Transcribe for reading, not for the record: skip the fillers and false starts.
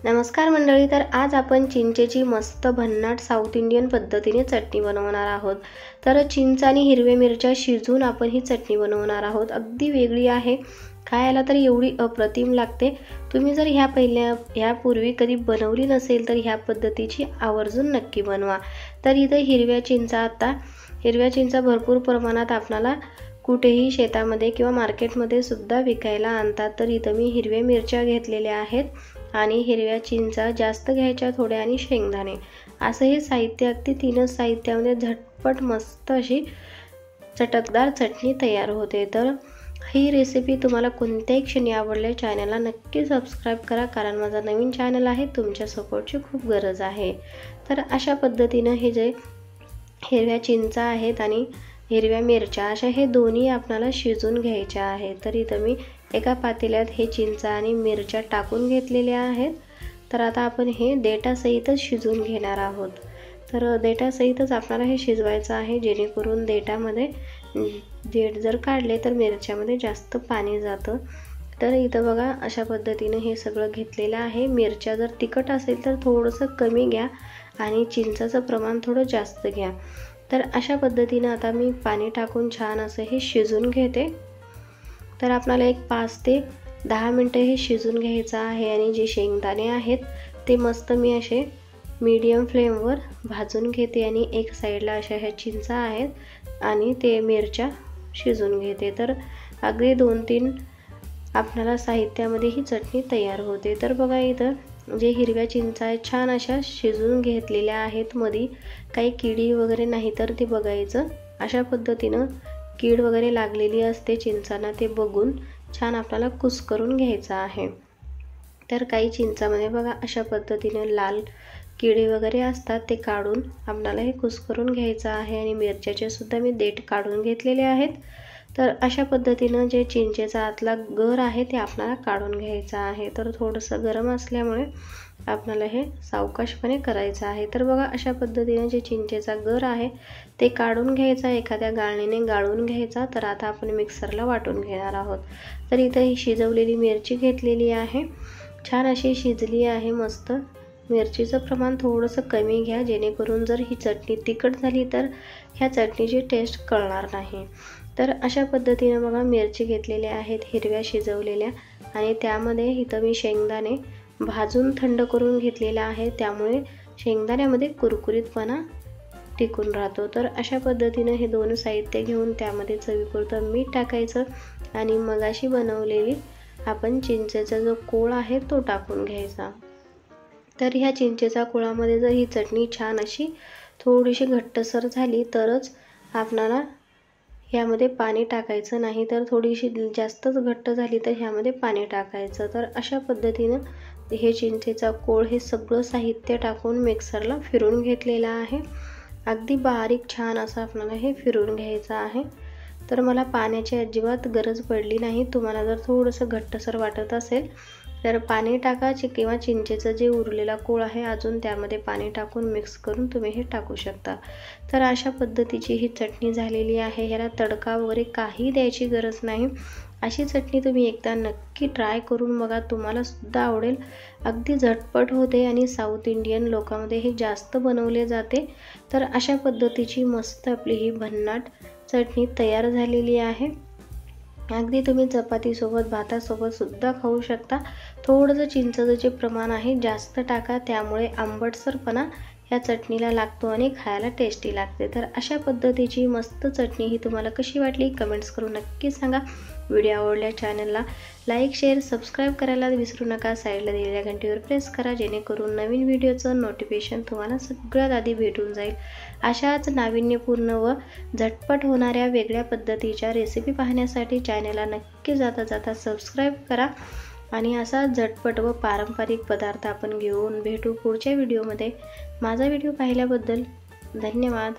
नमस्कार मंडळी, तर आज आपण चिंचेची मस्त भन्नाट साऊथ इंडियन पद्धतीने चटणी बनवणार आहोत। तर चिंच आणि हिरव्या मिरच्या शिजवून आपण ही चटणी बनवणार आहोत। अगदी वेगळी आहे, खायला तर एवढी अप्रतिम लागते। तुम्ही जर ह्यापूर्वी कधी बनवली नसेल तर ह्या पद्धतीची आवर्जून नक्की बनवा। तर इथे हिरव्या चिंचा भरपूर प्रमाणात आपल्याला कुठेही शेतामध्ये किंवा मार्केटमध्ये सुद्धा विकायला आणतात। तर इथं मी हिरव्या मिरच्या घेतलेल्या आहेत आणि हिरव्या चिंचा जास्त घ्यायच्या थोड्या आणि शेंगदाणे, असं हे साहित्य अगदी तीनच साहित्यामध्ये झटपट मस्त अशी चटकदार चटणी तयार होते। तर ही रेसिपी तुम्हाला कोणत्याही क्षणी आवडल्यास चॅनलला नक्की सबस्क्राइब करा, कारण माझा नवीन चॅनल आहे, तुमच्या सपोर्टची खूप गरज आहे। तर अशा पद्धतीने हे जे हिरव्या चिंचा आहेत आणि हिरव्या मिरच्या अशा हे दोन्ही आपल्याला शिजून घ्यायच्या आहेत। तर इथं मी एका पातेल्यात हे चिंचा आणि मिरच्या टाकून घेतलेल्या आहेत। तर आता आपण हे देठासहितच शिजवून घेणार आहोत। तर देठासहितच आपल्याला हे शिजवायचं आहे, जेणेकरून देठ जर काढले तर मिरच्यामध्ये जास्त पाणी जातं। तर इथं बघा अशा पद्धतीने हे सगळं घेतलेलं आहे। मिरच्या जर तिखट असेल तर थोडंसं कमी घ्या आणि चिंचाचं प्रमाण थोडं जास्त घ्या। तर अशा पद्धतीने आता मी पाणी टाकून छान असं हे शिजवून घेते। तर आपल्याला एक 5 ते 10 मिनिटं हे शिजून घ्यायचं आहे आणि जे शेंगदाणे आहेत ते मस्त मी असे मीडियम फ्लेमवर भाजून घेते आणि एक साईडला अशा ह्या चिंचा आहेत आणि ते मिरच्या शिजून घेते। तर अगदी 2-3 आपल्याला साहित्यामध्ये ही चटणी तयार होते। तर बघा इथं जे हिरव्या चिंचा आहेत छान अशा शिजून घेतलेल्या आहेत, मध्ये काही किडी वगैरे नाही तर ते बघायचं। अशा पद्धतीनं कीड वगैरे लागलेली असते चिंचांना, ते बघून छान आपल्याला कुस्करून घ्यायचं आहे। तर काही चिंचामध्ये बघा अशा पद्धतीने लाल किडे वगैरे असतात, ते काढून आपल्याला हे कुस्करून घ्यायचं आहे आणि मिरच्याचे सुद्धा मी देठ काढून घेतलेले आहेत। तर अशा पद्धतीनं जे चिंचेचा आतला गर आहे ते आपल्याला काढून घ्यायचा आहे। तर थोडंसं गरम असल्यामुळे आपल्याला हे सावकाशपणे करायचं आहे। तर बघा अशा पद्धतीने जे चिंचेचा गर आहे ते काढून घ्यायचा, एखाद्या गाळणीने गाळून घ्यायचा। तर आता आपण मिक्सरला वाटून घेणार आहोत। तर इथं ही शिजवलेली मिरची घेतलेली आहे, छान अशी शिजली आहे मस्त। मिरचीचं प्रमाण थोडंसं कमी घ्या, जेणेकरून जर ही चटणी तिखट झाली तर ह्या चटणीची टेस्ट कळणार नाही। तर अशा पद्धतीने बघा मिरची घेतलेल्या आहेत हिरव्या शिजवलेल्या आणि त्यामध्ये इथं मी शेंगदाणे भाजून थंड करून घेतलेला आहे, त्यामुळे शेंगदाण्यामध्ये कुरकुरीतपणा टिकून राहतो। तर अशा पद्धतीने हे दोन साहित्य घेऊन त्यामध्ये चवीपुरतं मीठ टाकायचं आणि मगाशी बनवलेली आपण चिंचेचा जो कोळ आहे तो टाकून घ्यायचा। तर ह्या चिंचेच्या कोळामध्ये जर ही चटणी छान अशी थोडीशी घट्टसर झाली तरच आपल्याला ह्यामध्ये पाणी टाकायचं, नाही तर थोडीशी जास्तच घट्ट झाली तर ह्यामध्ये पाणी टाकायचं। तर अशा पद्धतीनं हे चिंचेचा कोळ हे सगळं साहित्य टाकून मिक्सरला फिरून घेतलेलं आहे। अगदी बारीक छान असं आपल्याला हे फिरून घ्यायचं आहे। तर मला पाण्याची अजिबात गरज पडली नाही। तुम्हाला जर थोडंसं घट्टसर वाटत असेल तर पाणी टाका, किंवा चिंचेचं जे उरलेला कोळ आहे अजून त्यामध्ये पाणी टाकून मिक्स करून तुम्ही हे टाकू शकता। तर अशा पद्धतीची ही चटणी झालेली आहे। ह्याला तडका वगैरे काही द्यायची गरज नाही। अशी चटणी तुम्ही एकदा नक्की ट्राय करून बघा, तुम्हाला सुद्धा आवडेल। अगदी झटपट होते आणि साऊथ इंडियन लोकांमध्ये हे जास्त बनवले जाते। तर अशा पद्धतीची मस्त आपली ही भन्नाट चटणी तयार झालेली आहे। अगदी तुम्ही चपातीसोबत भातासोबत सुद्धा खाऊ शकता। थोडंसं चिंचेचं जे प्रमाण आहे जास्त टाका, त्यामुळे आंबटसरपणा या चटणीला लागतो आणि खायला टेस्टी लागते। तर अशा पद्धतीची मस्त चटणी ही तुम्हाला कशी वाटली कमेंट्स करून नक्की सांगा। व्हिडिओ आवडल्या चॅनलला लाईक शेअर सबस्क्राईब करायला विसरू नका। साईडला दिलेल्या घंटीवर प्रेस करा, जेणेकरून नवीन व्हिडिओचं नोटिफिकेशन तुम्हाला सगळ्यात आधी भेटून जाईल। अशाच नाविन्यपूर्ण व झटपट होणाऱ्या वेगळ्या पद्धतीच्या रेसिपी पाहण्यासाठी चॅनलला नक्की जाता सबस्क्राईब करा आणि असा झटपट व पारंपरिक पदार्थ आपण घेऊन भेटू पुढच्या व्हिडिओमध्ये। माझा व्हिडिओ पाहिल्याबद्दल धन्यवाद।